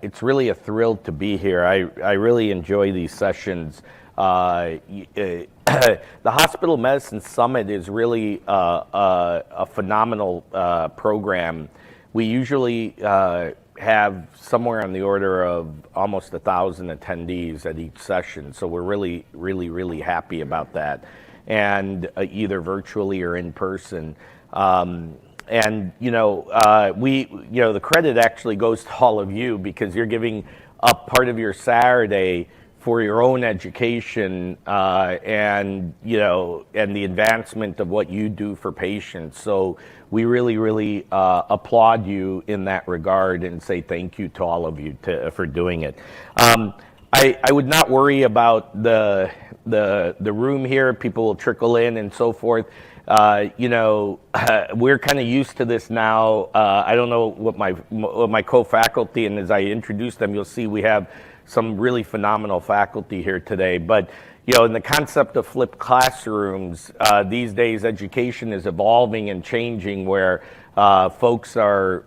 It's really a thrill to be here. I really enjoy these sessions. The Hospital Medicine Summit is really a phenomenal program. We usually have somewhere on the order of almost 1,000 attendees at each session, so we're really happy about that, and either virtually or in person. And the credit actually goes to all of you because you're giving up part of your Saturday for your own education and the advancement of what you do for patients. So we really applaud you in that regard and say thank you to all of you for doing it. I would not worry about the room here. People will trickle in and so forth. We're kind of used to this now. I don't know what my co-faculty, and as I introduce them, you'll see we have some really phenomenal faculty here today. But in the concept of flipped classrooms, these days education is evolving and changing, where folks are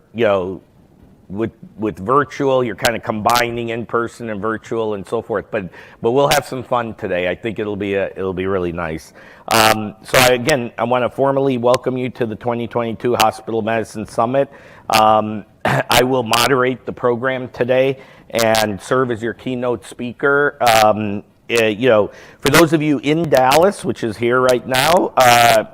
with virtual, you're kind of combining in person and virtual and so forth. But we'll have some fun today. I think it'll be really nice. Again, I want to formally welcome you to the 2022 Hospital Medicine Summit. I will moderate the program today and serve as your keynote speaker. For those of you in Dallas, which is here right now,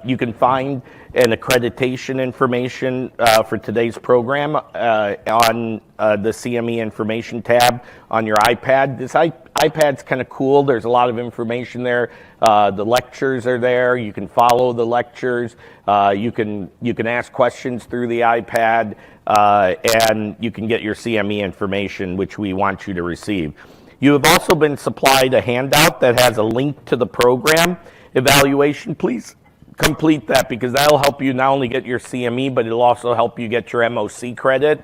you can find an accreditation information for today's program on the CME information tab on your iPad. This iPad's kind of cool. There's a lot of information there. The lectures are there. You can follow the lectures. You can ask questions through the iPad, and you can get your CME information, which we want you to receive. You have also been supplied a handout that has a link to the program evaluation. Please complete that, because that'll help you not only get your CME, but it'll also help you get your MOC credit,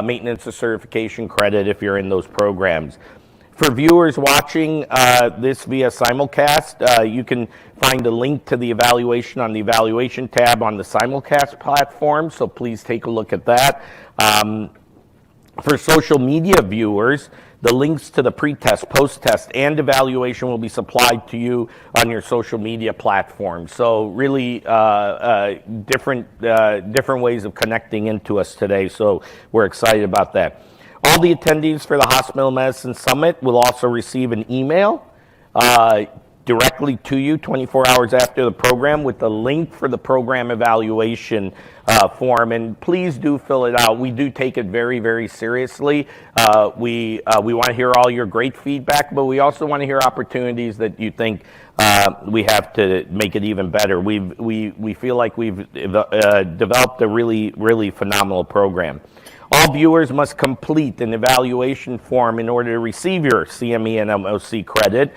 maintenance of certification credit if you're in those programs. For viewers watching this via simulcast, you can find a link to the evaluation on the evaluation tab on the simulcast platform, so please take a look at that. For social media viewers, the links to the pre-test, post-test, and evaluation will be supplied to you on your social media platform. So really different ways of connecting into us today, so we're excited about that. All the attendees for the Hospital Medicine Summit will also receive an email directly to you 24 hours after the program with the link for the program evaluation form, and please do fill it out. We do take it very seriously. We want to hear all your great feedback, but we also want to hear opportunities that you think we have to make it even better. We feel like we've developed a really phenomenal program. All viewers must complete an evaluation form in order to receive your CME and MOC credit.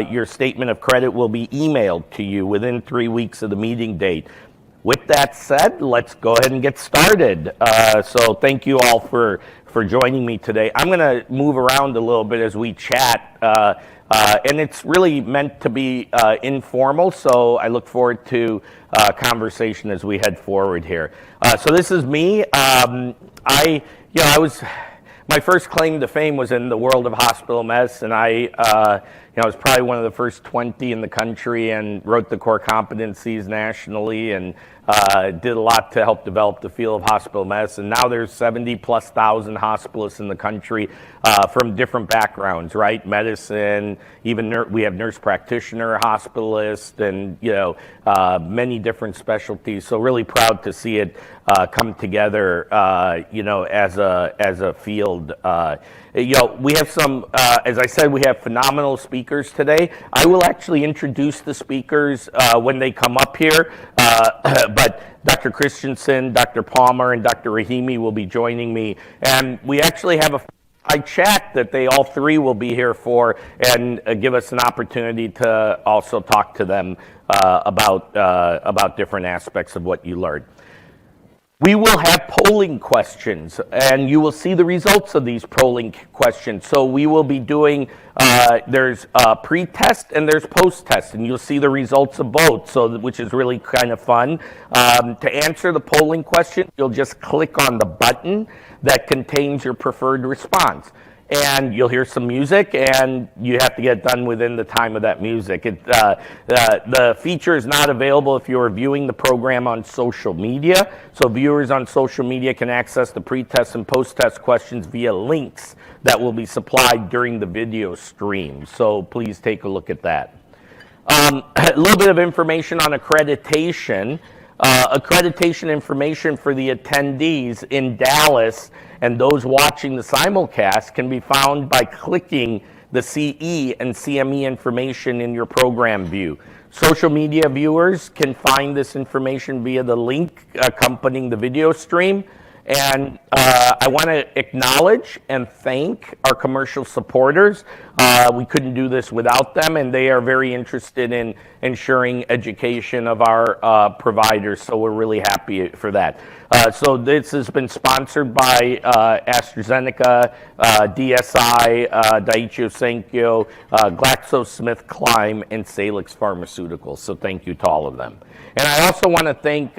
Your statement of credit will be emailed to you within 3 weeks of the meeting date. With that said, let's go ahead and get started. So thank you all for joining me today. I'm going to move around a little bit as we chat, and it's really meant to be informal, so I look forward to conversation as we head forward here. So this is me. My first claim to fame was in the world of hospital medicine. I was probably one of the first 20 in the country and wrote the core competencies nationally and did a lot to help develop the field of hospital medicine. Now there's 70+ thousand hospitalists in the country from different backgrounds, right? Medicine, even we have nurse practitioner hospitalists, and many different specialties. So really proud to see it come together, as a field. We have some, as I said, we have phenomenal speakers today. I will actually introduce the speakers when they come up here, but Dr. Christensen, Dr. Palmer, and Dr. Rahimi will be joining me. And we actually have a chat that they all three will be here for, and give us an opportunity to also talk to them about different aspects of what you learned. We will have polling questions, and you will see the results of these polling questions. So we will be doing, there's pre-test and there's post-test, and you'll see the results of both, so which is really kind of fun. To answer the polling question, you'll just click on the button that contains your preferred response. And you'll hear some music, and you have to get done within the time of that music. The feature is not available if you're viewing the program on social media. So viewers on social media can access the pre-test and post-test questions via links that will be supplied during the video stream. So please take a look at that. A little bit of information on accreditation. Accreditation information for the attendees in Dallas and those watching the simulcast can be found by clicking the CE and CME information in your program view. Social media viewers can find this information via the link accompanying the video stream. And I want to acknowledge and thank our commercial supporters. We couldn't do this without them, and they are very interested in ensuring education of our providers, so we're really happy for that. So this has been sponsored by AstraZeneca, DSI, Daiichi Sankyo, GlaxoSmithKline, and Salix Pharmaceuticals. So thank you to all of them. And I also want to thank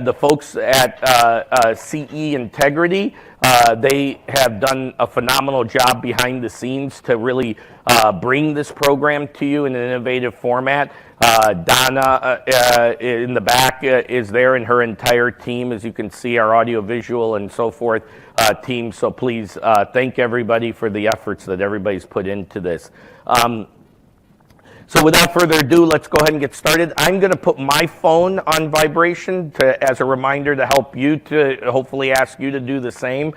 the folks at CE Integrity. They have done a phenomenal job behind the scenes to really bring this program to you in an innovative format. Donna in the back is there, and her entire team, as you can see, our audiovisual and so forth team. So please thank everybody for the efforts that everybody's put into this. So without further ado, let's go ahead and get started. I'm going to put my phone on vibration as a reminder to help you, to hopefully ask you to do the same,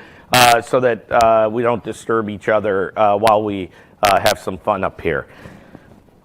so that we don't disturb each other while we have some fun up here.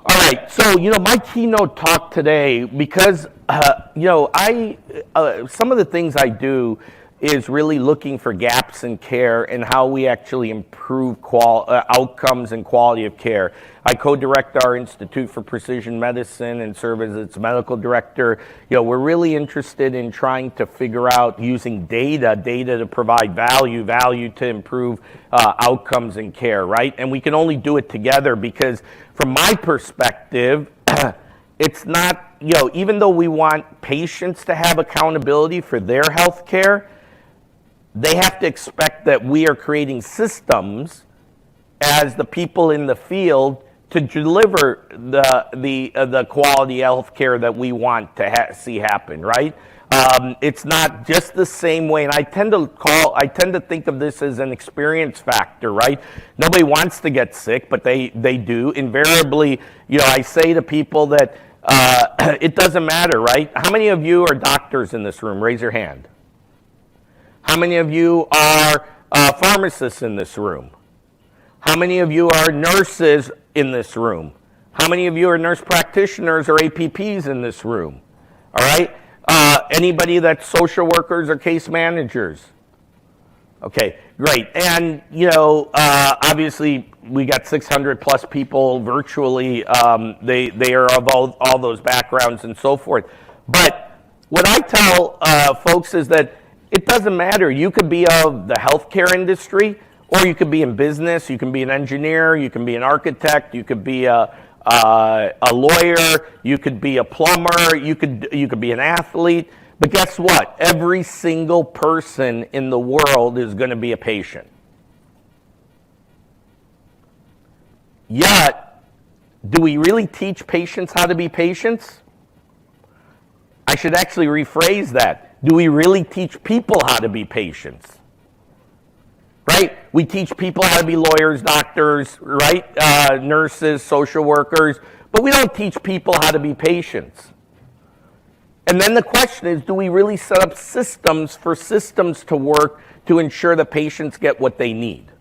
All right, so, my keynote talk today, because, some of the things I do is really looking for gaps in care and how we actually improve outcomes and quality of care. I co-direct our Institute for Precision Medicine and serve as its medical director. We're really interested in trying to figure out, using data to provide value to improve outcomes in care, right? And we can only do it together because, from my perspective, it's not, even though we want patients to have accountability for their health care, they have to expect that we are creating systems as the people in the field to deliver the quality health care that we want to see happen, right? It's not just the same way, and I tend to think of this as an experience factor, right? Nobody wants to get sick, but they do. Invariably, I say to people that it doesn't matter, right? How many of you are doctors in this room? Raise your hand. How many of you are pharmacists in this room? How many of you are nurses in this room? How many of you are nurse practitioners or APPs in this room? All right? Anybody that's social workers or case managers? Okay, great. And, obviously, we got 600 plus people virtually. They are of all those backgrounds and so forth. But what I tell folks is that it doesn't matter. You could be of the healthcare industry, or you could be in business. You can be an engineer. You can be an architect. You could be a lawyer. You could be a plumber. You could be an athlete. But guess what? Every single person in the world is going to be a patient. Yet, do we really teach patients how to be patients? I should actually rephrase that. Do we really teach people how to be patients? Right? We teach people how to be lawyers, doctors, right? Nurses, social workers, but we don't teach people how to be patients. And then the question is, do we really set up systems for systems to work to ensure that patients get what they need?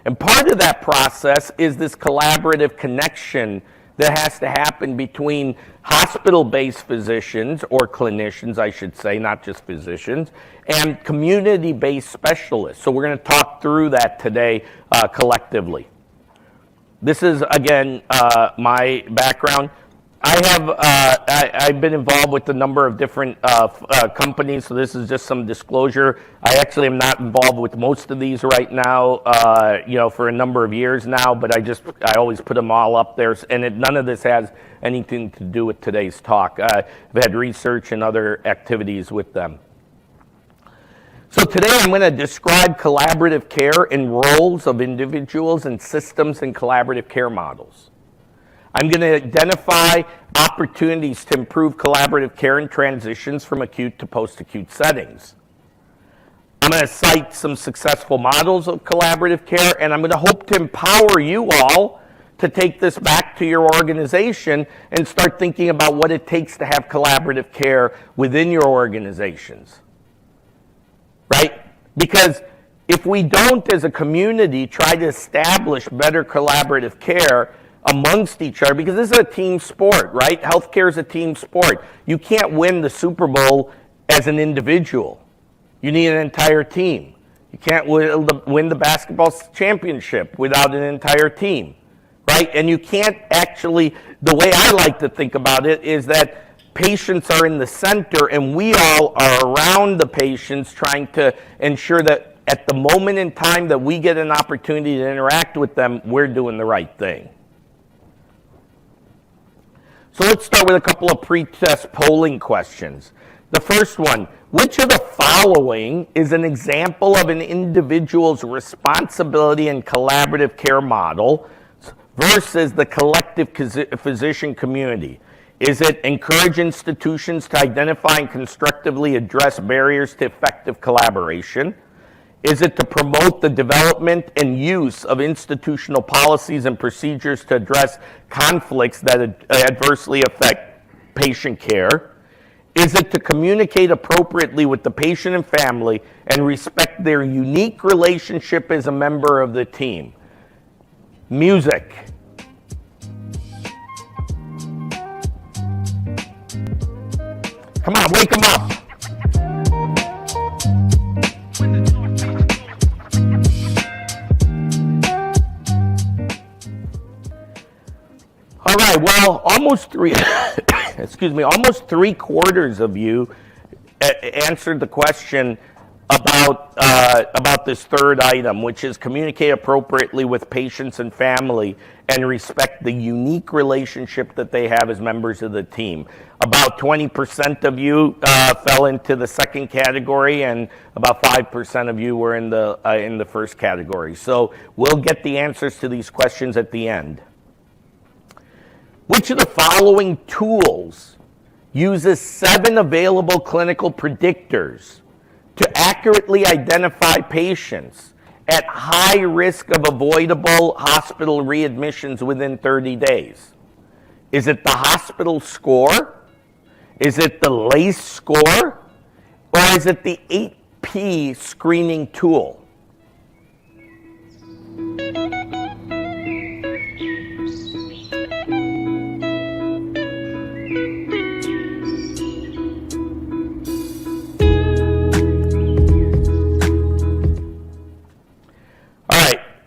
And part of that process is this collaborative connection that has to happen between hospital-based physicians, or clinicians, I should say, not just physicians, and community-based specialists. So we're going to talk through that today collectively. This is, again, my background. I've been involved with a number of different companies, so this is just some disclosure. I actually am not involved with most of these right now, for a number of years now, but I always put them all up there, and none of this has anything to do with today's talk. I've had research and other activities with them. So today I'm going to describe collaborative care and roles of individuals and systems in collaborative care models. I'm going to identify opportunities to improve collaborative care and transitions from acute to post-acute settings. I'm going to cite some successful models of collaborative care, and I'm going to hope to empower you all to take this back to your organization and start thinking about what it takes to have collaborative care within your organizations. Right? Because if we don't, as a community, try to establish better collaborative care amongst each other, because this is a team sport, right? Healthcare is a team sport. You can't win the Super Bowl as an individual. You need an entire team. You can't win the basketball championship without an entire team, right? And you can't actually, the way I like to think about it is that patients are in the center and we all are around the patients trying to ensure that at the moment in time that we get an opportunity to interact with them, we're doing the right thing. So let's start with a couple of pre-test polling questions. The first one, which of the following is an example of an individual's responsibility in collaborative care model versus the collective physician community? Is it encourage institutions to identify and constructively address barriers to effective collaboration? Is it to promote the development and use of institutional policies and procedures to address conflicts that adversely affect patient care? Is it to communicate appropriately with the patient and family and respect their unique relationship as a member of the team? Music. Come on, wake them up. All right, well, almost three-quarters of you answered the question about this third item, which is communicate appropriately with patients and family and respect the unique relationship that they have as members of the team. About 20% of you fell into the second category, and about 5% of you were in the first category. So we'll get the answers to these questions at the end. Which of the following tools uses 7 available clinical predictors to accurately identify patients at high risk of avoidable hospital readmissions within 30 days? Is it the hospital score? Is it the LACE score? Or is it the 8P screening tool?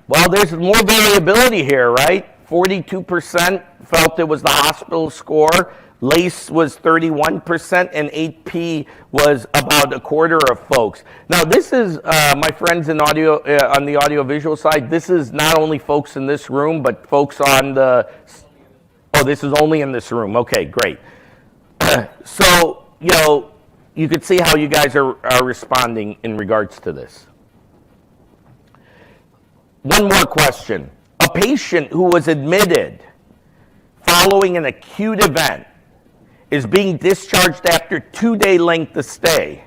Well, there's more variability here, right? 42% felt it was the hospital score. LACE was 31%, and 8P was about a quarter of folks. Now, this is, my friends in audio, on the audiovisual side, this is not only folks in this room, but folks on the, oh, this is only in this room. Okay, great. So, you could see how you guys are responding in regards to this. One more question. A patient who was admitted following an acute event is being discharged after 2-day length of stay.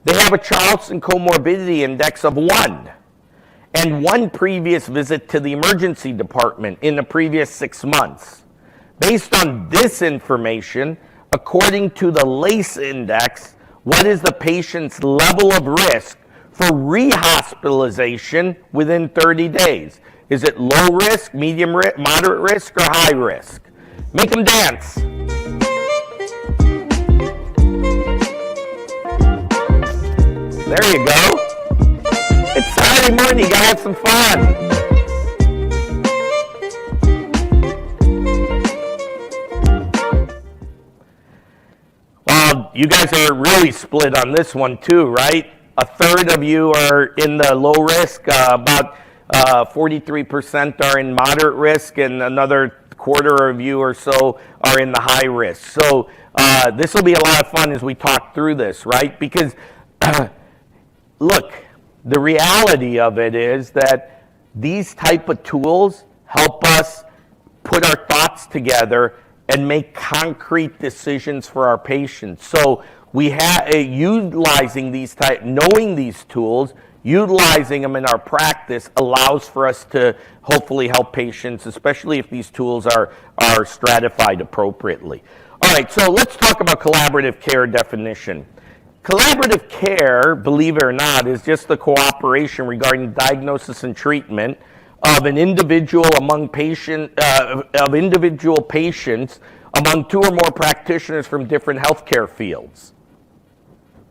They have a Charleston comorbidity index of 1 and 1 previous visit to the emergency department in the previous 6 months. Based on this information, according to the LACE index, what is the patient's level of risk for rehospitalization within 30 days? Is it low risk, medium risk, moderate risk, or high risk? Make them dance. There you go. It's Saturday morning, you gotta have some fun. you guys are really split on this one too, right? A third of you are in the low risk, about 43% are in moderate risk, and another quarter of you or so are in the high risk. So this will be a lot of fun as we talk through this, right? Because look, the reality of it is that these type of tools help us put our thoughts together and make concrete decisions for our patients. So we have utilizing these knowing these tools, utilizing them in our practice allows for us to hopefully help patients, especially if these tools are stratified appropriately. All right, so let's talk about collaborative care definition. Collaborative care, believe it or not, is just the cooperation regarding diagnosis and treatment of an individual individual patients among two or more practitioners from different healthcare fields.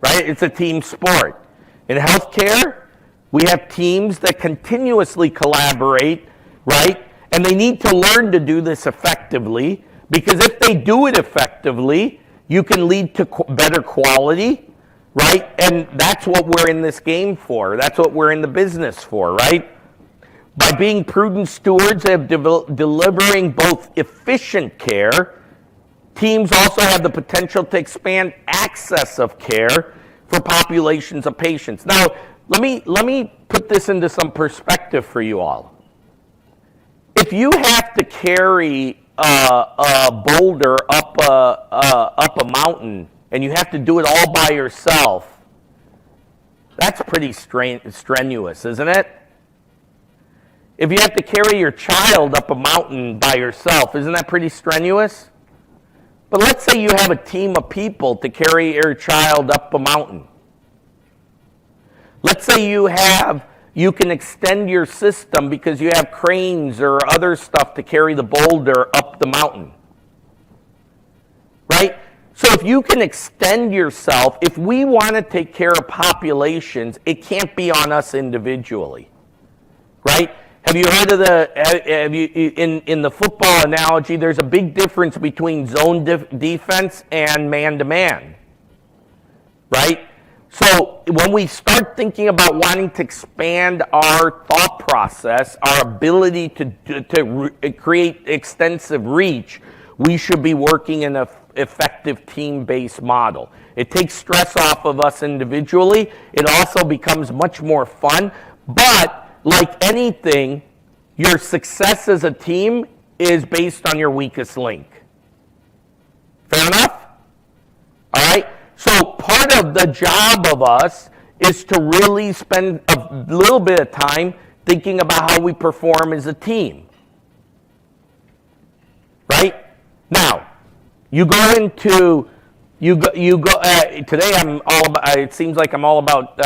Right? It's a team sport. In healthcare, we have teams that continuously collaborate, right? And they need to learn to do this effectively, because if they do it effectively, you can lead to better quality, right? And that's what we're in this game for. That's what we're in the business for, right? By being prudent stewards of delivering both efficient care, teams also have the potential to expand access of care for populations of patients. Now, let me put this into some perspective for you all. If you have to carry a boulder up a mountain and you have to do it all by yourself, that's pretty strenuous, isn't it? If you have to carry your child up a mountain by yourself, isn't that pretty strenuous? But let's say you have a team of people to carry your child up a mountain. Let's say you can extend your system because you have cranes or other stuff to carry the boulder up the mountain. Right? So if you can extend yourself, if we want to take care of populations, it can't be on us individually. Right? Have you heard of in the football analogy, there's a big difference between zone defense and man-to-man, right? So when we start thinking about wanting to expand our thought process, our ability to create extensive reach, we should be working in an effective team-based model. It takes stress off of us individually. It also becomes much more fun, but like anything, your success as a team is based on your weakest link. Fair enough? All right? So part of the job of us is to really spend a little bit of time thinking about how we perform as a team. Right? Now, you go into today I'm all about, it seems like I'm all about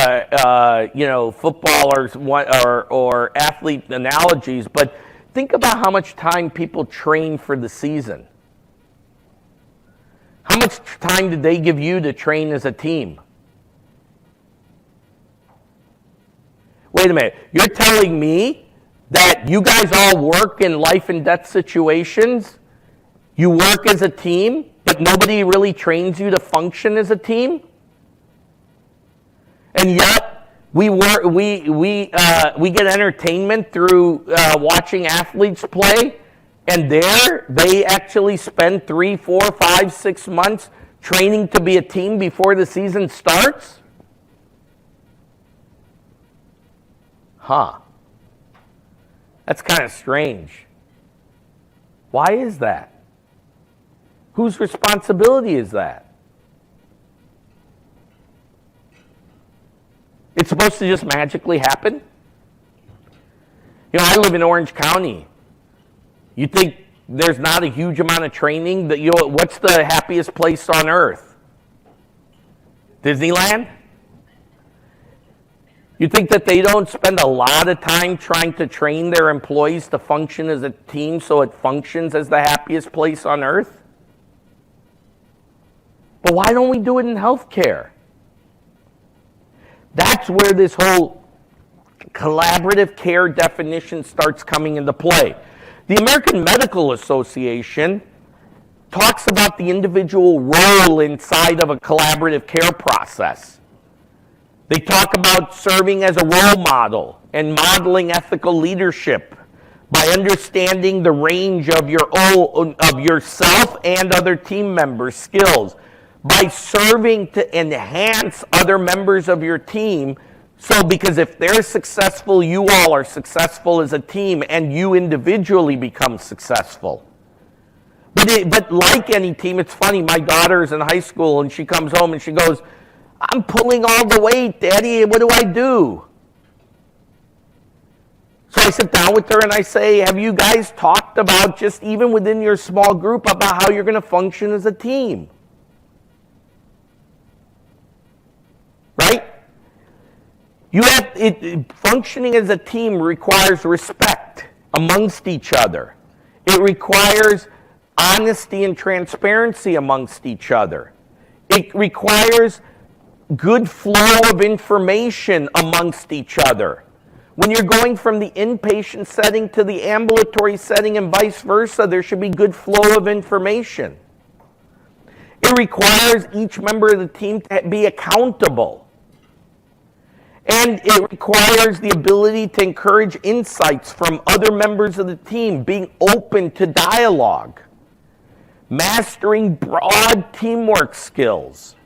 footballers or athlete analogies, but think about how much time people train for the season. How much time did they give you to train as a team? Wait a minute, you're telling me that you guys all work in life and death situations? You work as a team, but nobody really trains you to function as a team? And yet, we get entertainment through watching athletes play, and they actually spend 3, 4, 5, 6 months training to be a team before the season starts? Huh. That's kind of strange. Why is that? Whose responsibility is that? It's supposed to just magically happen? You know, I live in Orange County. You think there's not a huge amount of training? What's the happiest place on earth? Disneyland? You think that they don't spend a lot of time trying to train their employees to function as a team so it functions as the happiest place on earth? But why don't we do it in healthcare? That's where this whole collaborative care definition starts coming into play. The American Medical Association talks about the individual role inside of a collaborative care process. They talk about serving as a role model and modeling ethical leadership by understanding the range of yourself and other team members' skills, by serving to enhance other members of your team. So because if they're successful, you all are successful as a team and you individually become successful. But like any team, it's funny, my daughter's in high school and she comes home and she goes, I'm pulling all the weight, Daddy, what do I do? So I sit down with her and I say, have you guys talked about, just even within your small group, about how you're going to function as a team? Right? Functioning as a team requires respect amongst each other. It requires honesty and transparency amongst each other. It requires good flow of information amongst each other. When you're going from the inpatient setting to the ambulatory setting and vice versa, there should be good flow of information. It requires each member of the team to be accountable. And it requires the ability to encourage insights from other members of the team, being open to dialogue, mastering broad teamwork skills.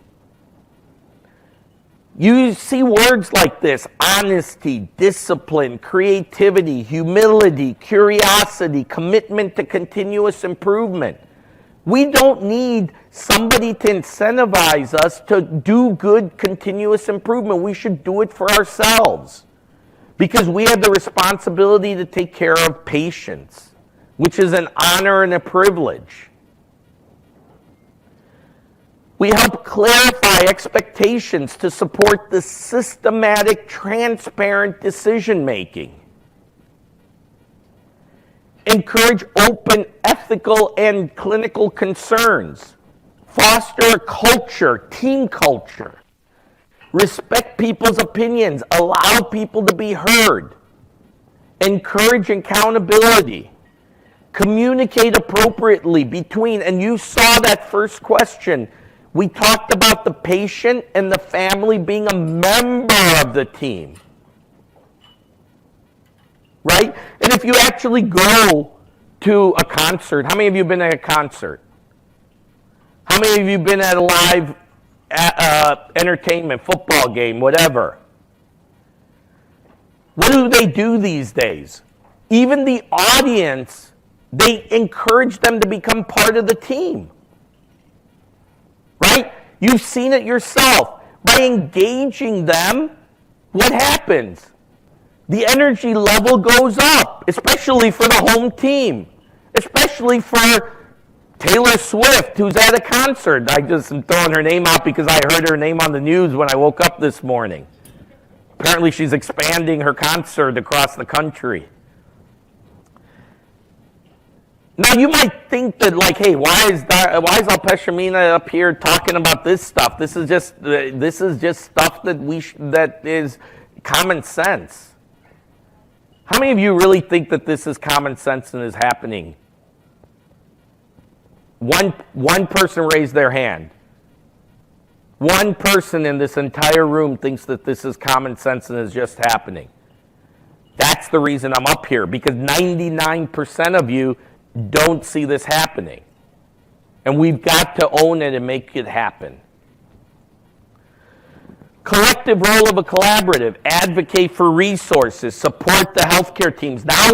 You see words like this: honesty, discipline, creativity, humility, curiosity, commitment to continuous improvement. We don't need somebody to incentivize us to do good continuous improvement. We should do it for ourselves because we have the responsibility to take care of patients, which is an honor and a privilege. We help clarify expectations to support the systematic, transparent decision-making. Encourage open, ethical, and clinical concerns. Foster a culture, team culture. Respect people's opinions. Allow people to be heard. Encourage accountability. Communicate appropriately between, and you saw that first question. We talked about the patient and the family being a member of the team. Right? And if you actually go to a concert, how many of you have been at a concert? How many of you have been at a live entertainment, football game, whatever? What do they do these days? Even the audience, they encourage them to become part of the team. Right? You've seen it yourself. By engaging them, what happens? The energy level goes up, especially for the home team, especially for Taylor Swift, who's at a concert. I just am throwing her name out because I heard her name on the news when I woke up this morning. Apparently she's expanding her concert across the country. Now you might think that, like, hey, why is Alpeshimina up here talking about this stuff? This is just stuff that is common sense. How many of you really think that this is common sense and is happening? One person raised their hand. One person in this entire room thinks that this is common sense and is just happening. That's the reason I'm up here, because 99% of you don't see this happening. And we've got to own it and make it happen. Collective role of a collaborative: advocate for resources, support the healthcare teams. Now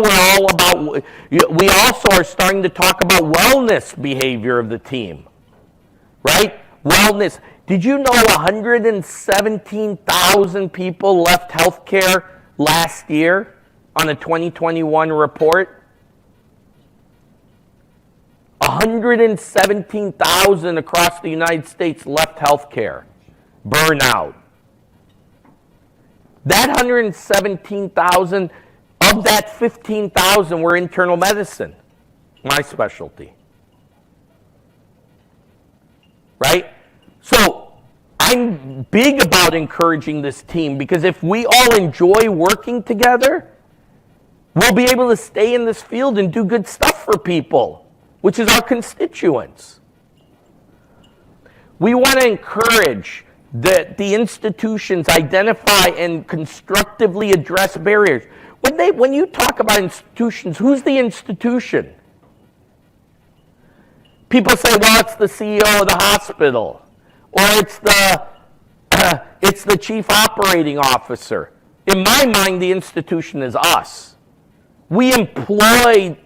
we also are starting to talk about wellness behavior of the team, right? Wellness. Did you know 117,000 people left healthcare last year on a 2021 report? 117,000 across the United States left healthcare. Burnout. That 117,000, of that 15,000 were internal medicine, my specialty. Right? So I'm big about encouraging this team, because if we all enjoy working together, we'll be able to stay in this field and do good stuff for people, which is our constituents. We want to encourage that the institutions identify and constructively address barriers. When you talk about institutions, who's the institution? People say, well, it's the CEO of the hospital, or it's the chief operating officer. In my mind, the institution is us. We employ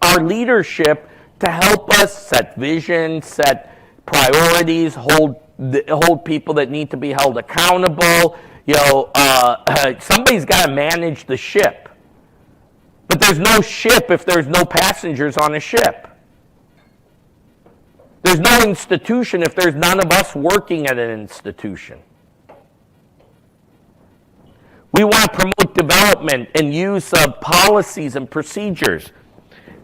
our leadership to help us set vision, set priorities, hold people that need to be held accountable. Somebody's got to manage the ship. But there's no ship if there's no passengers on a ship. There's no institution if there's none of us working at an institution. We want to promote development and use of policies and procedures.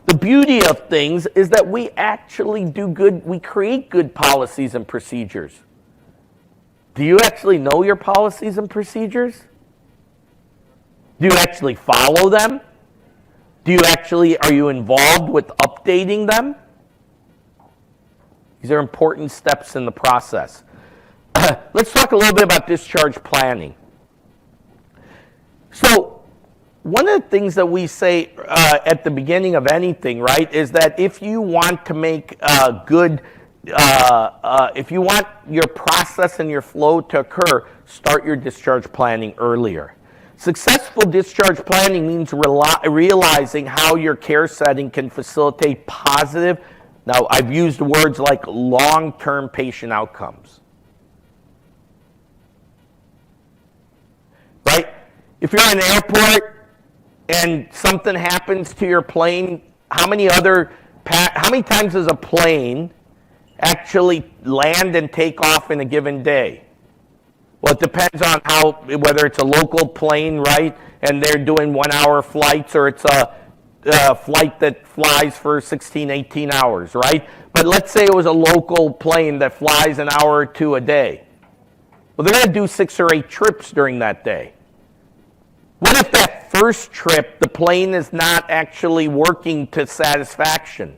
The beauty of things is that we actually we create good policies and procedures. Do you actually know your policies and procedures? Do you actually follow them? Are you involved with updating them? These are important steps in the process. Let's talk a little bit about discharge planning. So, one of the things that we say at the beginning of anything, right, is that if you want to make if you want your process and your flow to occur, start your discharge planning earlier. Successful discharge planning means realizing how your care setting can facilitate positive, now I've used words like long-term patient outcomes. Right? If you're in an airport and something happens to your plane, how many times does a plane actually land and take off in a given day? Well, it depends on whether it's a local plane, right, and they're doing 1-hour flights, or it's a flight that flies for 16, 18 hours, right? But let's say it was a local plane that flies an hour or two a day. Well, they're going to do 6 or 8 trips during that day. What if that first trip, the plane is not actually working to satisfaction?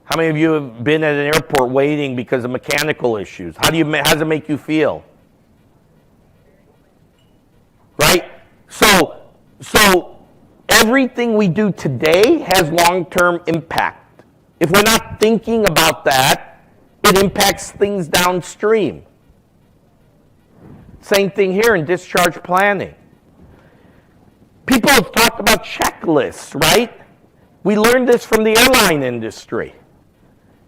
How many of you have been at an airport waiting because of mechanical issues? How does it make you feel? Right? So everything we do today has long-term impact. If we're not thinking about that, it impacts things downstream. Same thing here in discharge planning. People have talked about checklists, right? We learned this from the airline industry.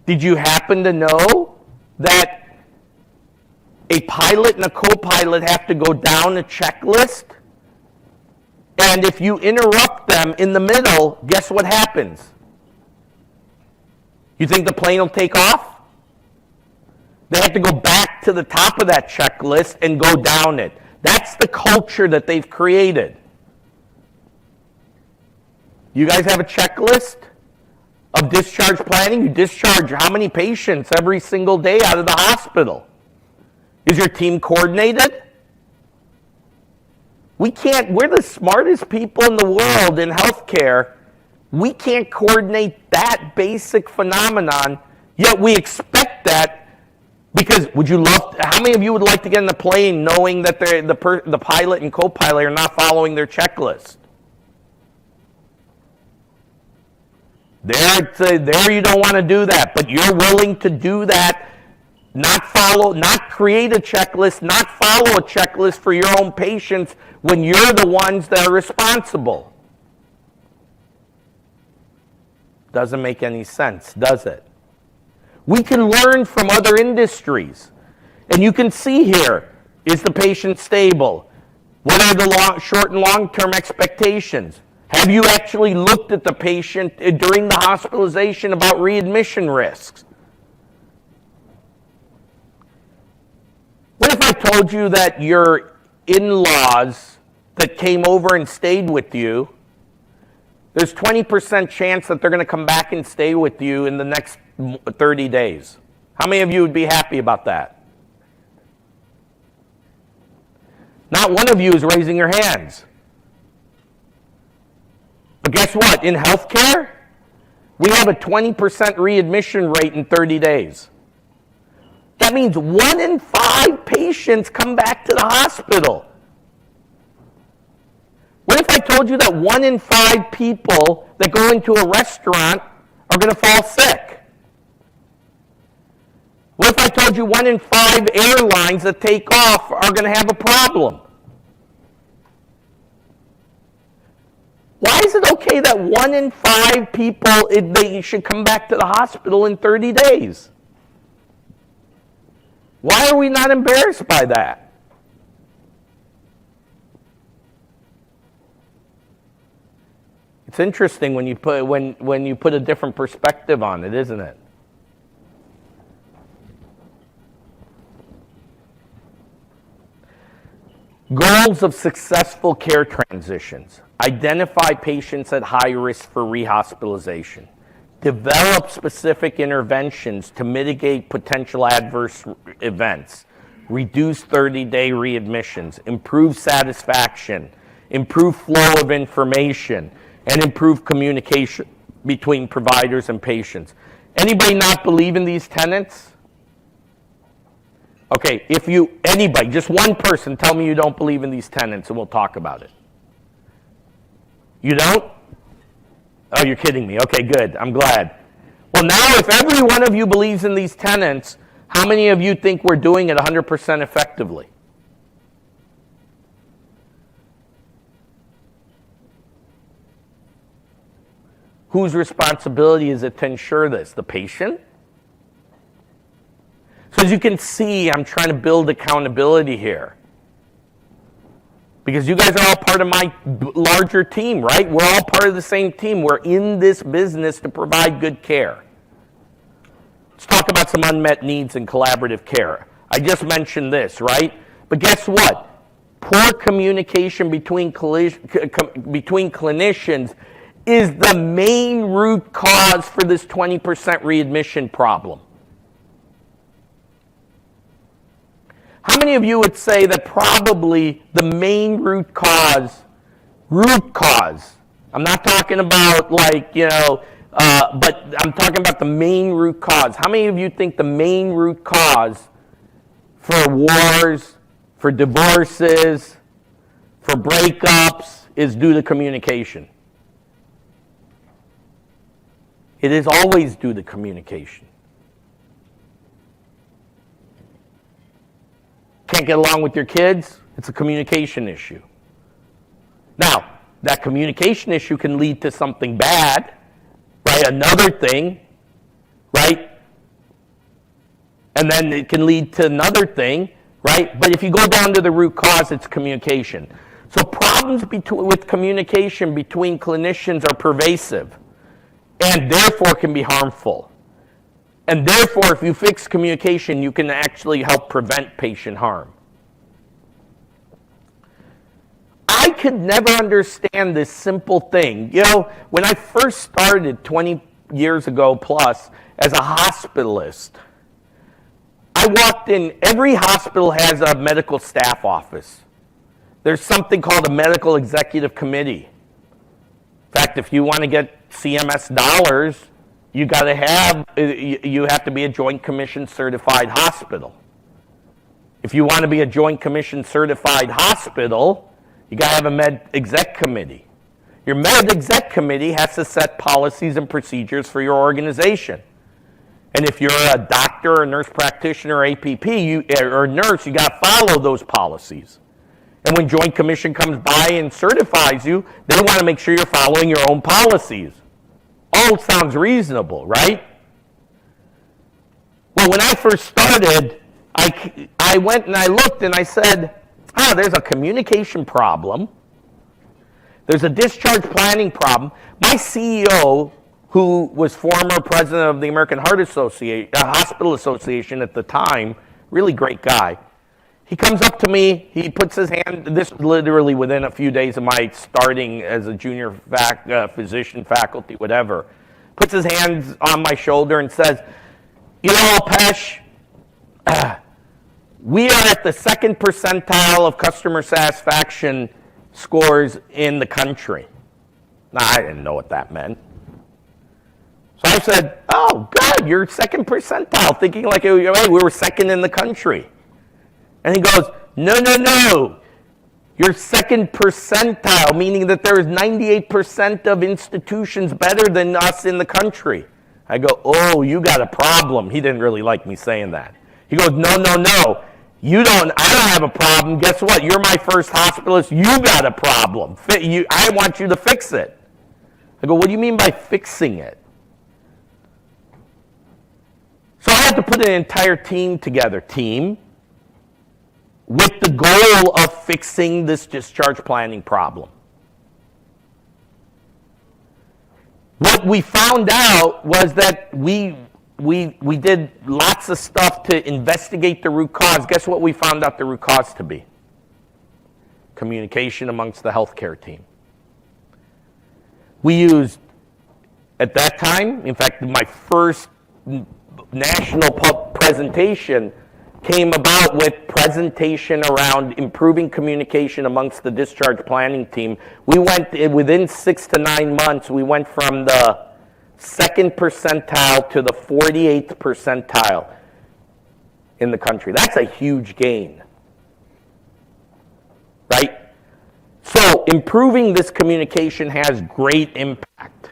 Did you happen to know that a pilot and a co-pilot have to go down a checklist? And if you interrupt them in the middle, guess what happens? You think the plane will take off? They have to go back to the top of that checklist and go down it. That's the culture that they've created. You guys have a checklist of discharge planning? You discharge how many patients every single day out of the hospital? Is your team coordinated? We're the smartest people in the world in healthcare. We can't coordinate that basic phenomenon, yet we expect that. Because how many of you would like to get in the plane knowing that the pilot and co-pilot are not following their checklist? There you don't want to do that, but you're willing to do that, not create a checklist, not follow a checklist for your own patients when you're the ones that are responsible. Doesn't make any sense, does it? We can learn from other industries. And you can see here, is the patient stable? What are the short and long-term expectations? Have you actually looked at the patient during the hospitalization about readmission risks? What if I told you that your in-laws that came over and stayed with you, there's 20% chance that they're going to come back and stay with you in the next 30 days. How many of you would be happy about that? Not one of you is raising your hands. But guess what? In healthcare, we have a 20% readmission rate in 30 days. That means 1 in 5 patients come back to the hospital. What if I told you that 1 in 5 people that go into a restaurant are going to fall sick? What if I told you 1 in 5 airlines that take off are going to have a problem? Why is it okay that 1 in 5 people, they should come back to the hospital in 30 days? Why are we not embarrassed by that? It's interesting when you put a different perspective on it, isn't it? Goals of successful care transitions. Identify patients at high risk for rehospitalization. Develop specific interventions to mitigate potential adverse events. Reduce 30-day readmissions. Improve satisfaction. Improve flow of information. And improve communication between providers and patients. Anybody not believe in these tenets? Okay, anybody, just one person, tell me you don't believe in these tenets and we'll talk about it. You don't? Oh, you're kidding me. Okay, good. I'm glad. Well, now if every one of you believes in these tenets, how many of you think we're doing it 100% effectively? Whose responsibility is it to ensure this? The patient? So as you can see, I'm trying to build accountability here. Because you guys are all part of my larger team, right? We're all part of the same team. We're in this business to provide good care. Let's talk about some unmet needs in collaborative care. I just mentioned this, right? But guess what? Poor communication between clinicians is the main root cause for this 20% readmission problem. How many of you would say that probably the main root cause, I'm not talking about but I'm talking about the main root cause. How many of you think the main root cause for wars, for divorces, for breakups is due to communication? It is always due to communication. Can't get along with your kids? It's a communication issue. Now, that communication issue can lead to something bad, right? Another thing, right? And then it can lead to another thing, right? But if you go down to the root cause, it's communication. So problems with communication between clinicians are pervasive and therefore can be harmful. And therefore, if you fix communication, you can actually help prevent patient harm. I could never understand this simple thing. You know, when I first started 20 years ago plus as a hospitalist, I walked in, every hospital has a medical staff office. There's something called a medical executive committee. In fact, if you want to get CMS dollars, you have to be a Joint Commission certified hospital. If you want to be a Joint Commission certified hospital, you got to have a med exec committee. Your med exec committee has to set policies and procedures for your organization. And if you're a doctor or nurse practitioner or APP or nurse, you got to follow those policies. And when Joint Commission comes by and certifies you, they want to make sure you're following your own policies. All sounds reasonable, right? Well, when I first started, I went and I looked and I said, there's a communication problem. There's a discharge planning problem. My CEO, who was former president of the American Hospital Association at the time, really great guy, he comes up to me, he puts his hand, this literally within a few days of my starting as a junior physician, faculty, whatever, puts his hands on my shoulder and says, you know, Pesh, we are at the 2nd percentile of customer satisfaction scores in the country. Now, I didn't know what that meant. So I said, oh, good. You're second percentile, thinking like, hey, we were second in the country. And he goes, no. You're second percentile, meaning that there's 98% of institutions better than us in the country. I go, oh, you got a problem. He didn't really like me saying that. He goes, no. I don't have a problem. Guess what? You're my first hospitalist. You got a problem. I want you to fix it. I go, what do you mean by fixing it? So I had to put an entire team together. With the goal of fixing this discharge planning problem. What we found out was that we did lots of stuff to investigate the root cause. Guess what we found out the root cause to be? Communication amongst the healthcare team. We used, at that time, in fact, my first national presentation came about with presentation around improving communication amongst the discharge planning team. We went, within 6 to 9 months, we went from the second percentile to the 48th percentile in the country. That's a huge gain, right? So improving this communication has great impact.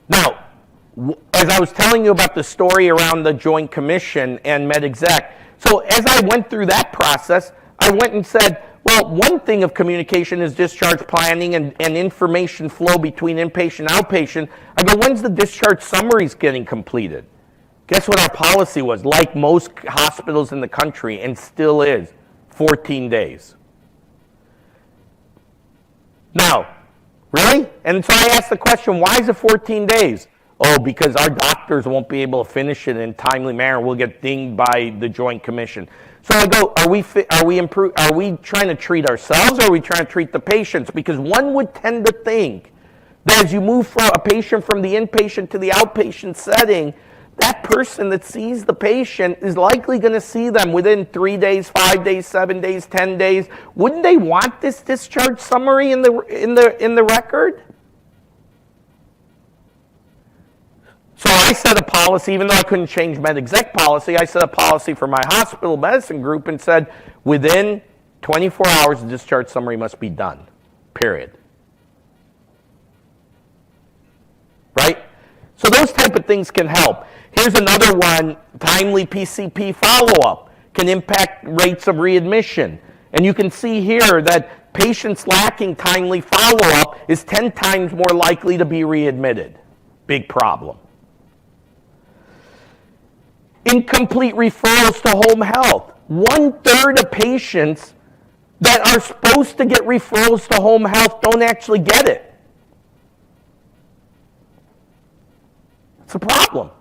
Now, as I was telling you about the story around the Joint Commission and MedExec, so as I went through that process, I went and said, well, one thing of communication is discharge planning and information flow between inpatient and outpatient. I go, when's the discharge summaries getting completed? Guess what our policy was, like most hospitals in the country, and still is, 14 days. Now, really? And so I asked the question, why is it 14 days? Oh, because our doctors won't be able to finish it in a timely manner. We'll get dinged by the Joint Commission. So I go, are we trying to treat ourselves, or are we trying to treat the patients? Because one would tend to think that as you move from a patient from the inpatient to the outpatient setting, that person that sees the patient is likely going to see them within 3 days, 5 days, 7 days, 10 days. Wouldn't they want this discharge summary in the record? So I set a policy, even though I couldn't change MedExec policy, I set a policy for my hospital medicine group and said, within 24 hours, the discharge summary must be done, period. Right? So those type of things can help. Here's another one, timely PCP follow-up can impact rates of readmission. And you can see here that patients lacking timely follow-up is 10 times more likely to be readmitted. Big problem. Incomplete referrals to home health. 1/3 of patients that are supposed to get referrals to home health don't actually get it. It's a problem.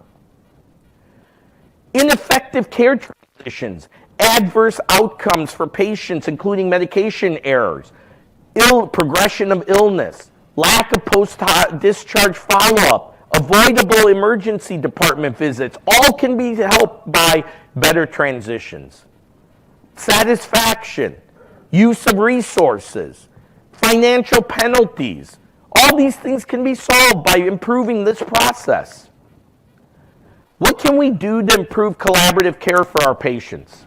Ineffective care transitions, adverse outcomes for patients, including medication errors, progression of illness, lack of post-discharge follow-up, avoidable emergency department visits, all can be helped by better transitions. Satisfaction, use of resources, financial penalties, all these things can be solved by improving this process. What can we do to improve collaborative care for our patients?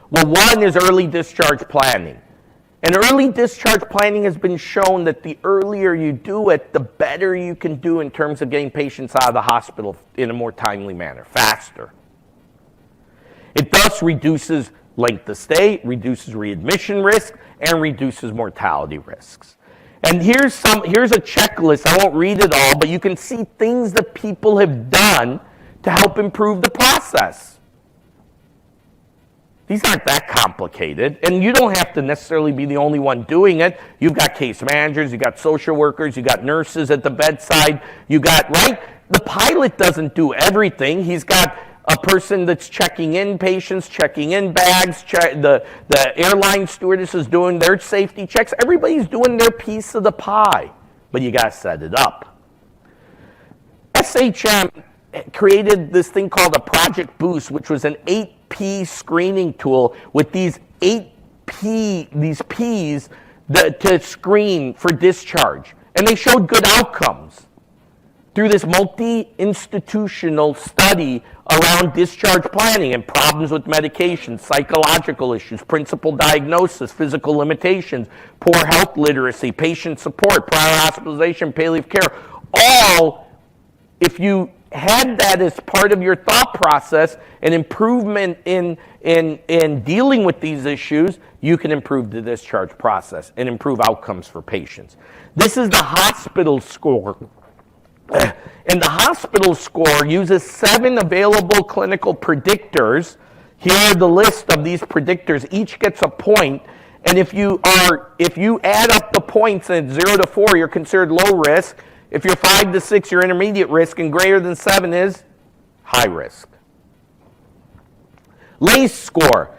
Well, one is early discharge planning. And early discharge planning has been shown that the earlier you do it, the better you can do in terms of getting patients out of the hospital in a more timely manner, faster. It thus reduces length of stay, reduces readmission risk, and reduces mortality risks. And here's a checklist. I won't read it all, but you can see things that people have done to help improve the process. These aren't that complicated, and you don't have to necessarily be the only one doing it. You've got case managers, you've got social workers, you've got nurses at the bedside, right? The pilot doesn't do everything. He's got a person that's checking in patients, checking in bags, the airline stewardess is doing their safety checks. Everybody's doing their piece of the pie, but you got to set it up. SHM created this thing called a Project Boost, which was an 8P screening tool with these P's to screen for discharge. And they showed good outcomes. through this multi-institutional study around discharge planning and problems with medications, psychological issues, principal diagnosis, physical limitations, poor health literacy, patient support, prior hospitalization, palliative care, all, if you had that as part of your thought process, an improvement in dealing with these issues, you can improve the discharge process and improve outcomes for patients. This is the hospital score. And the hospital score uses 7 available clinical predictors. Here are the list of these predictors. Each gets a point. And if you add up the points and it's 0 to 4, you're considered low risk. If you're 5 to 6, you're intermediate risk, and greater than 7 is high risk. LACE score.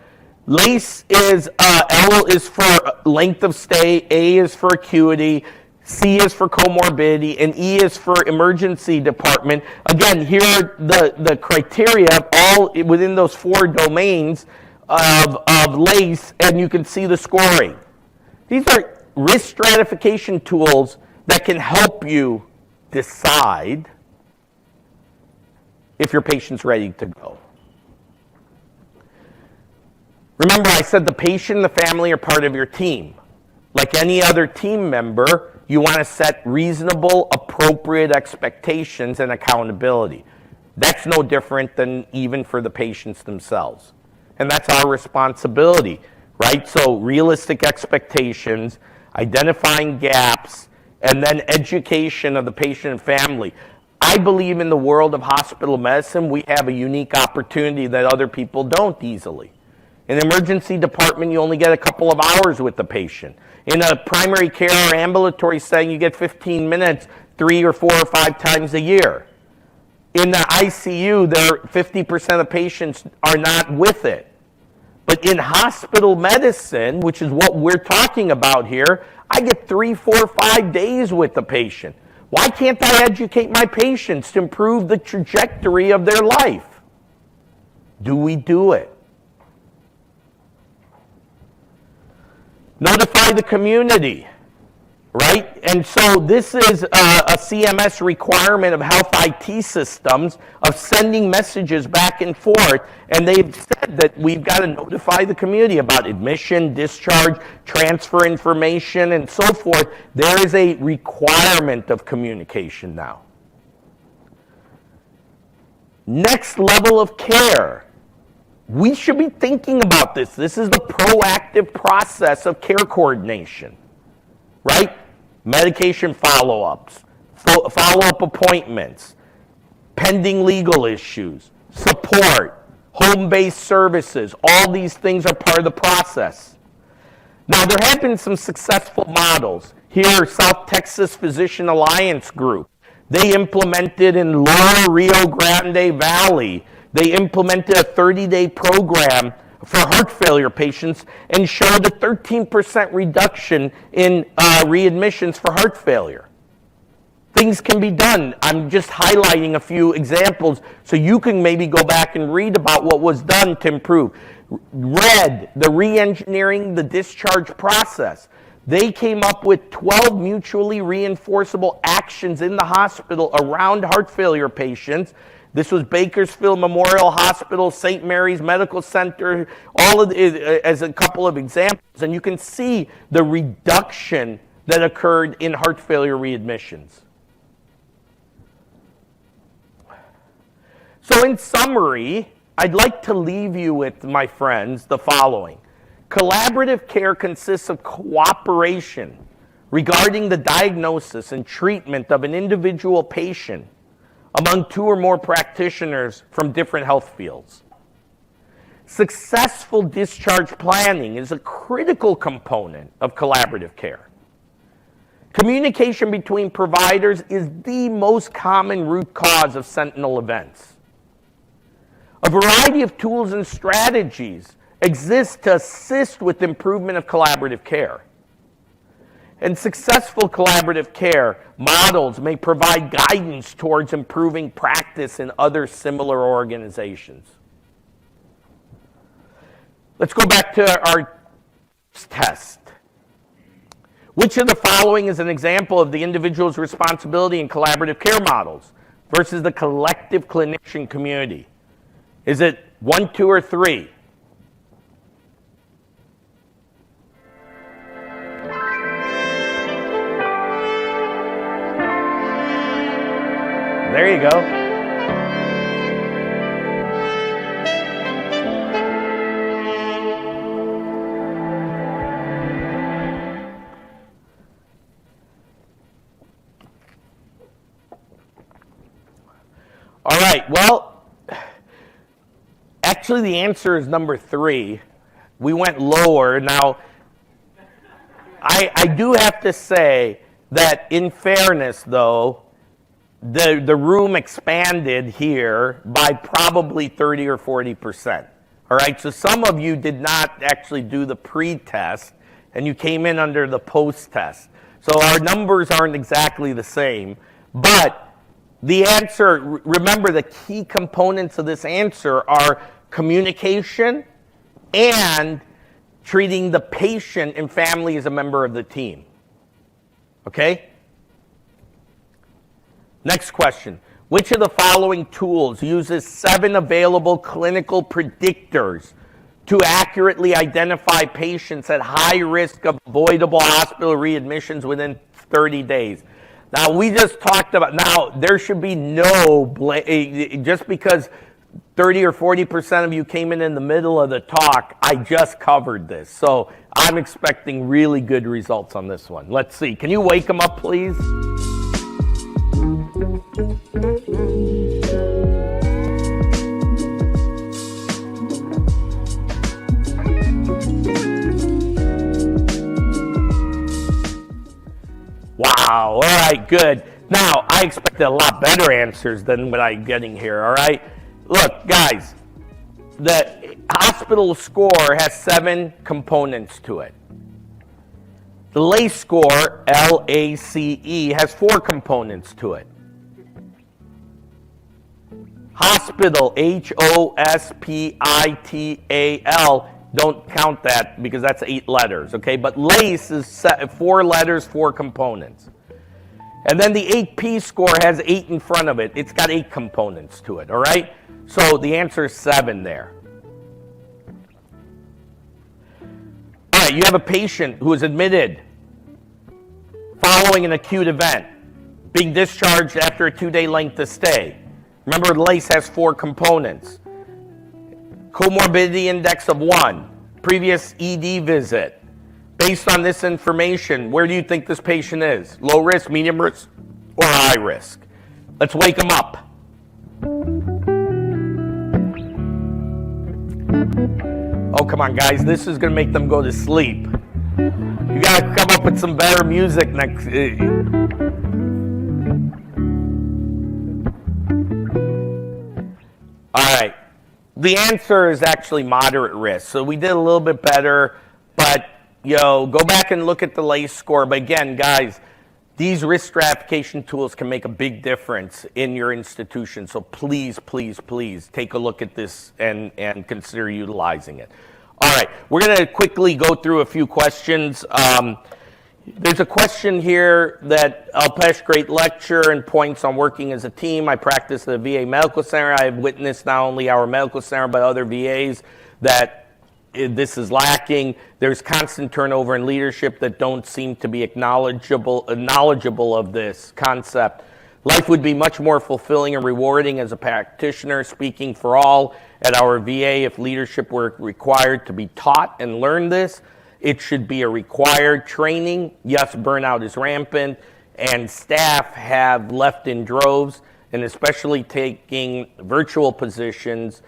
LACE is, L is for length of stay, A is for acuity, C is for comorbidity, and E is for emergency department. Again, here are the criteria all within those 4 domains of LACE, and you can see the scoring. These are risk stratification tools that can help you decide if your patient's ready to go. Remember, I said the patient and the family are part of your team. Like any other team member, you want to set reasonable, appropriate expectations and accountability. That's no different than even for the patients themselves. And that's our responsibility, right? So realistic expectations, identifying gaps, and then education of the patient and family. I believe in the world of hospital medicine, we have a unique opportunity that other people don't easily. In an emergency department, you only get a couple of hours with the patient. In a primary care or ambulatory setting, you get 15 minutes 3 or 4 or 5 times a year. In the ICU, 50% of patients are not with it. But in hospital medicine, which is what we're talking about here, I get 3, 4, 5 days with the patient. Why can't I educate my patients to improve the trajectory of their life? Do we do it? Notify the community, right? And so this is a CMS requirement of health IT systems of sending messages back and forth. And they've said that we've got to notify the community about admission, discharge, transfer information, and so forth. There is a requirement of communication now. Next level of care. We should be thinking about this. This is the proactive process of care coordination, right? Medication follow-ups, follow-up appointments, pending legal issues, support, home-based services. All these things are part of the process. Now, there have been some successful models. Here, South Texas Physician Alliance Group. They implemented in Lower Rio Grande Valley. They implemented a 30-day program for heart failure patients and showed a 13% reduction in readmissions for heart failure. Things can be done. I'm just highlighting a few examples so you can maybe go back and read about what was done to improve. RED, the re-engineering the discharge process. They came up with 12 mutually reinforceable actions in the hospital around heart failure patients. This was Bakersfield Memorial Hospital, St. Mary's Medical Center, all of as a couple of examples. And you can see the reduction that occurred in heart failure readmissions. So in summary, I'd like to leave you with, my friends, the following. Collaborative care consists of cooperation regarding the diagnosis and treatment of an individual patient among 2 or more practitioners from different health fields. Successful discharge planning is a critical component of collaborative care. Communication between providers is the most common root cause of sentinel events. A variety of tools and strategies exist to assist with improvement of collaborative care. And successful collaborative care models may provide guidance towards improving practice in other similar organizations. Let's go back to our test. Which of the following is an example of the individual's responsibility in collaborative care models versus the collective clinician community? Is it 1, 2, or 3? There you go. All right, well, actually the answer is number 3. We went lower. Now, I do have to say that in fairness, though, the room expanded here by probably 30 or 40%. All right, so some of you did not actually do the pre-test, and you came in under the post-test. So our numbers aren't exactly the same, but the answer, remember the key components of this answer are communication and treating the patient and family as a member of the team. Okay? Next question. Which of the following tools uses 7 available clinical predictors to accurately identify patients at high risk of avoidable hospital readmissions within 30 days? Now, we just talked about, now, there should be no blame, just because 30 or 40% of you came in the middle of the talk, I just covered this. So I'm expecting really good results on this one. Let's see. Can you wake them up, please? Wow, all right, good. Now, I expected a lot better answers than what I'm getting here, all right? Look, guys, the hospital score has 7 components to it. The LACE score, L-A-C-E, has 4 components to it. Hospital, H-O-S-P-I-T-A-L, don't count that because that's 8 letters, okay? But LACE is 4 letters, 4 components. And then the ACPE score has 8 in front of it. It's got 8 components to it, all right? So the answer is 7 there. All right, you have a patient who is admitted following an acute event, being discharged after a 2-day length of stay. Remember, LACE has 4 components. Comorbidity index of 1, previous ED visit. Based on this information, where do you think this patient is? Low risk, medium risk, or high risk? Let's wake them up. Oh, come on, guys. This is going to make them go to sleep. You got to come up with some better music next. All right. The answer is actually moderate risk. So we did a little bit better, but go back and look at the LACE score. But again, guys, these risk stratification tools can make a big difference in your institution. So please, please, please take a look at this and consider utilizing it. All right, we're going to quickly go through a few questions. There's a question here that Alpesh, great lecture and points on working as a team. I practice at a VA medical center. I have witnessed not only our medical center, but other VAs that this is lacking. There's constant turnover in leadership that don't seem to be knowledgeable of this concept. Life would be much more fulfilling and rewarding as a practitioner, speaking for all at our VA, if leadership were required to be taught and learn this. It should be a required training. Yes, burnout is rampant, and staff have left in droves, and especially taking virtual positions,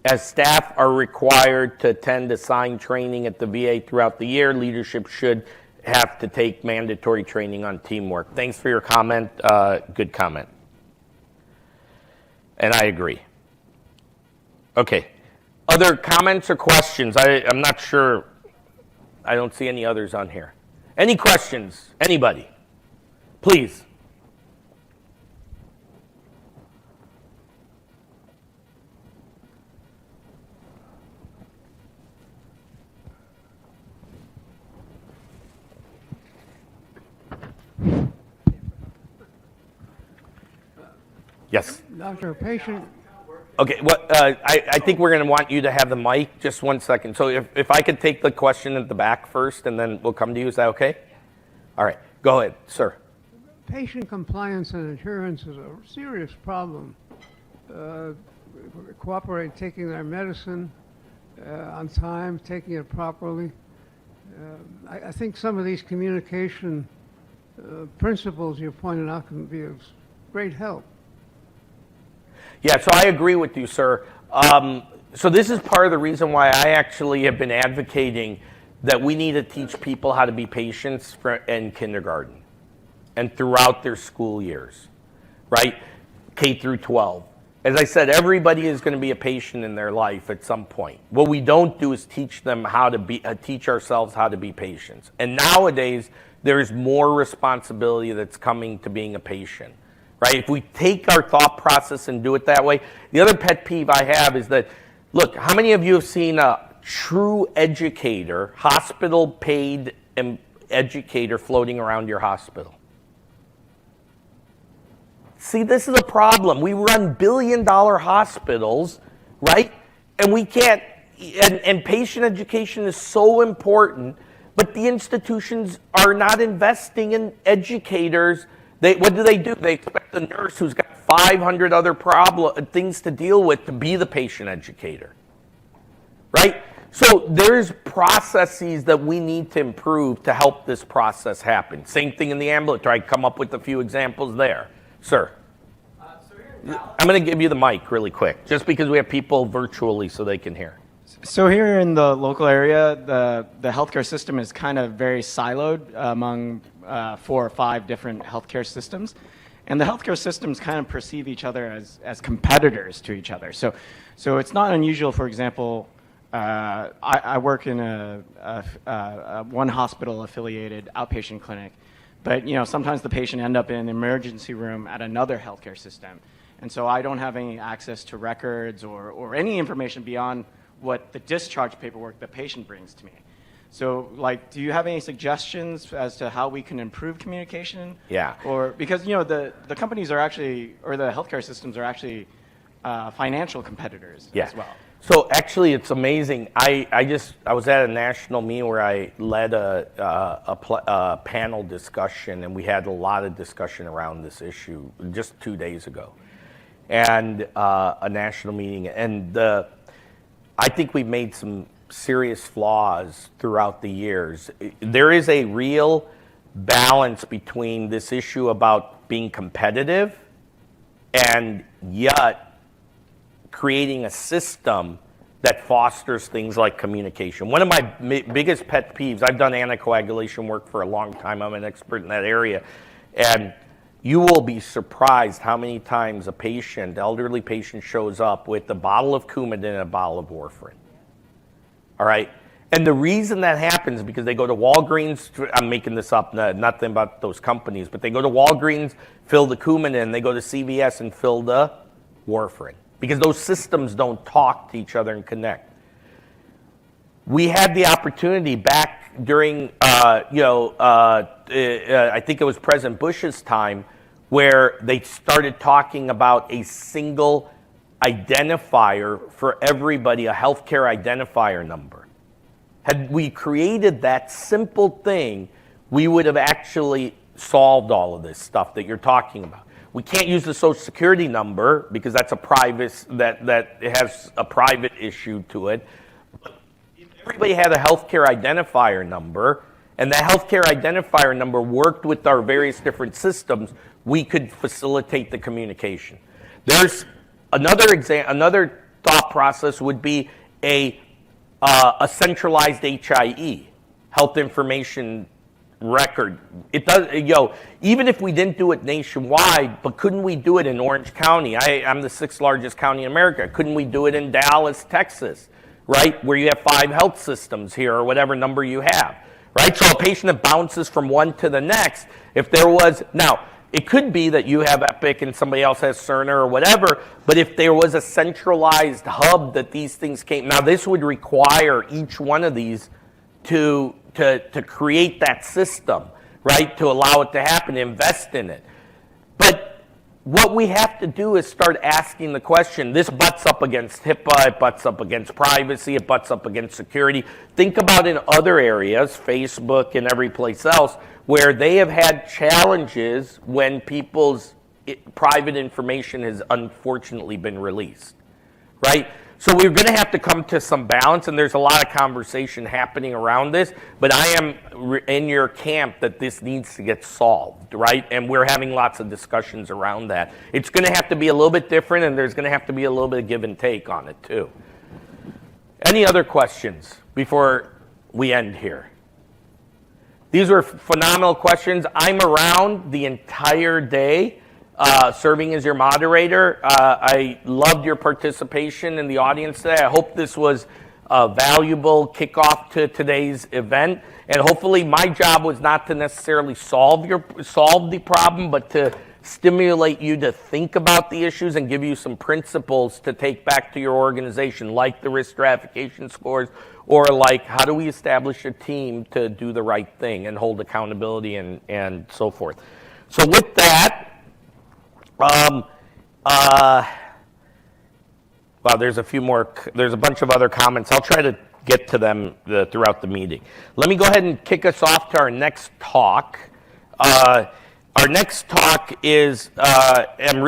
as staff are required to attend assigned training at the VA throughout the year. Leadership should have to take mandatory training on teamwork. Thanks for your comment. Good comment. And I agree. Okay. Other comments or questions? I'm not sure. I don't see any others on here. Any questions? Anybody? Please. Yes. Doctor, patient. Okay, well, I think we're going to want you to have the mic. Just 1 second. So if I could take the question at the back first, and then we'll come to you. Is that okay? All right. Go ahead, sir. Patient compliance and adherence is a serious problem. Cooperate taking their medicine on time, taking it properly. I think some of these communication principles you pointed out can be of great help. Yeah, so I agree with you, sir. So this is part of the reason why I actually have been advocating that we need to teach people how to be patients in kindergarten and throughout their school years, right? K through 12. As I said, everybody is going to be a patient in their life at some point. What we don't do is teach them how to be, teach ourselves how to be patients. And nowadays, there's more responsibility that's coming to being a patient. Right? If we take our thought process and do it that way, the other pet peeve I have is that, look, how many of you have seen a true educator, hospital-paid educator floating around your hospital? See, this is a problem. We run billion-dollar hospitals, right? And we can't, and patient education is so important, but the institutions are not investing in educators. What do? They expect the nurse who's got 500 other things to deal with to be the patient educator, right? So there's processes that we need to improve to help this process happen. Same thing in the ambulatory. I come up with a few examples there. Sir, I'm going to give you the mic really quick, just because we have people virtually so they can hear. So here in the local area, the healthcare system is kind of very siloed among 4 or 5 different healthcare systems. And the healthcare systems kind of perceive each other as competitors to each other. So it's not unusual, for example, I work in a one hospital affiliated outpatient clinic, but sometimes the patient end up in an emergency room at another healthcare system. And so I don't have any access to records or any information beyond what the discharge paperwork the patient brings to me. So, do you have any suggestions as to how we can improve communication? Yeah. Or because the companies are actually, or the healthcare systems are actually financial competitors as well. So actually, it's amazing. I was at a national meeting where I led a panel discussion, and we had a lot of discussion around this issue just 2 days ago, and a national meeting, and I think we've made some serious flaws throughout the years. There is a real balance between this issue about being competitive and yet creating a system that fosters things like communication. One of my biggest pet peeves, I've done anticoagulation work for a long time, I'm an expert in that area, and you will be surprised how many times a patient, elderly patient, shows up with a bottle of Coumadin and a bottle of warfarin. All right? And the reason that happens is because they go to Walgreens, I'm making this up, nothing about those companies, but they go to Walgreens, fill the Coumadin, they go to CVS and fill the warfarin, because those systems don't talk to each other and connect. We had the opportunity back during, I think it was President Bush's time, where they started talking about a single identifier for everybody, a healthcare identifier number. Had we created that simple thing, we would have actually solved all of this stuff that you're talking about. We can't use the Social Security number because that's a private, that has a private issue to it. But if everybody had a healthcare identifier number, and that healthcare identifier number worked with our various different systems, we could facilitate the communication. There's another thought process would be a centralized HIE, health information record. It does, even if we didn't do it nationwide, but couldn't we do it in Orange County? I'm the 6th largest county in America. Couldn't we do it in Dallas, Texas, right? Where you have 5 health systems here, or whatever number you have, right? So a patient that bounces from one to the next, if there was, now, it could be that you have Epic and somebody else has Cerner or whatever, but if there was a centralized hub that these things came, now this would require each one of these to create that system, right, to allow it to happen, invest in it. But what we have to do is start asking the question. This butts up against HIPAA, it butts up against privacy, it butts up against security. Think about in other areas, Facebook and every place else, where they have had challenges when people's private information has unfortunately been released, right? So we're going to have to come to some balance, and there's a lot of conversation happening around this, but I am in your camp that this needs to get solved, right? And we're having lots of discussions around that. It's going to have to be a little bit different, and there's going to have to be a little bit of give and take on it, too. Any other questions before we end here? These were phenomenal questions. I'm around the entire day. Serving as your moderator. I loved your participation in the audience today. I hope this was a valuable kickoff to today's event. And hopefully my job was not to necessarily solve the problem, but to stimulate you to think about the issues and give you some principles to take back to your organization, like the risk stratification scores, or like how do we establish a team to do the right thing and hold accountability and so forth. So with that, well, there's a bunch of other comments. I'll try to get to them throughout the meeting. Let me go ahead and kick us off to our next talk. Our next talk is, I'm really